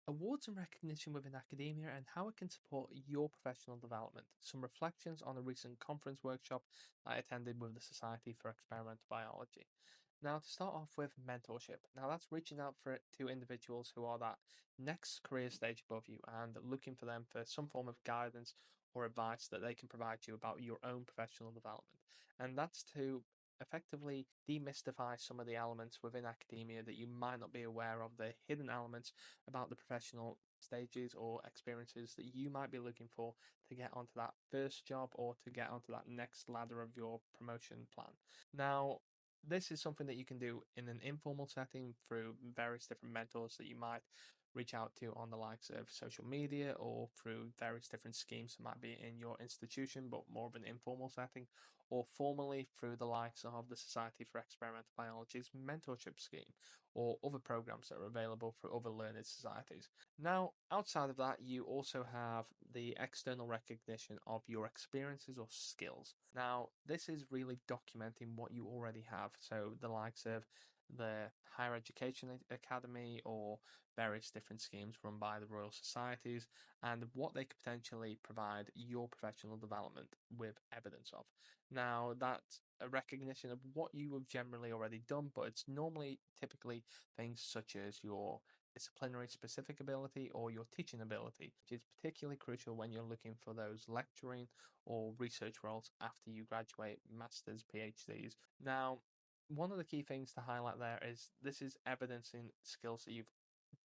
Awards and recognition within academia and how it can support your professional development. Some reflections on a recent conference workshop I attended with the Society for Experimental Biology. Now, to start off with mentorship. Now, that's reaching out to individuals who are that next career stage above you and looking for them for some form of guidance or advice that they can provide you about your own professional development. And that's to effectively demystify some of the elements within academia that you might not be aware of, the hidden elements about the professional stages or experiences that you might be looking for to get onto that first job or to get onto that next ladder of your promotion plan. Now, this is something that you can do in an informal setting through various different mentors that you might reach out to on the likes of social media or through various different schemes that might be in your institution, but more of an informal setting, or formally through the likes of the Society for Experimental Biology's mentorship scheme or other programs that are available for other learned societies. Now, outside of that, you also have the external recognition of your experiences or skills. Now, this is really documenting what you already have. So, the likes of the Higher Education Academy or various different schemes run by the Royal Societies and what they could potentially provide your professional development with evidence of. Now, that's a recognition of what you have generally already done, but it's normally typically things such as your disciplinary specific ability or your teaching ability, which is particularly crucial when you're looking for those lecturing or research roles after you graduate masters, PhDs. Now, one of the key things to highlight there is this is evidencing skills that you've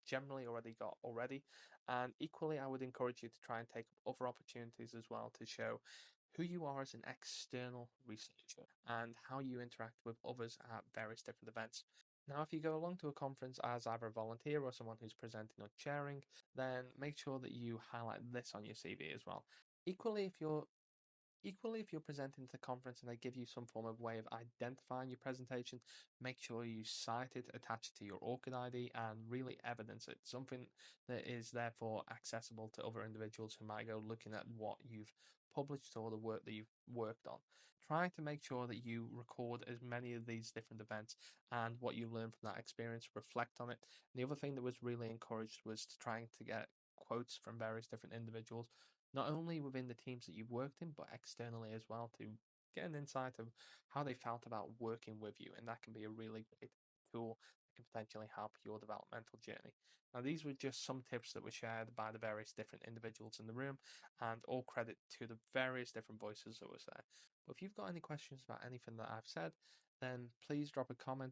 generally already got already. And equally, I would encourage you to try and take up other opportunities as well to show who you are as an external researcher and how you interact with others at various different events. Now, if you go along to a conference as either a volunteer or someone who's presenting or chairing, then make sure that you highlight this on your CV as well. Equally, if you're Equally, if you're presenting to the conference and they give you some form of way of identifying your presentation, make sure you cite it, attach it to your ORCID ID, and really evidence it. Something that is therefore accessible to other individuals who might go looking at what you've published or the work that you've worked on. Try to make sure that you record as many of these different events and what you learn from that experience, reflect on it. And the other thing that was really encouraged was to trying to get quotes from various different individuals not only within the teams that you've worked in, but externally as well to get an insight of how they felt about working with you. And that can be a really great tool that can potentially help your developmental journey. Now, these were just some tips that were shared by the various different individuals in the room, and all credit to the various different voices that was there. But if you've got any questions about anything that I've said, then please drop a comment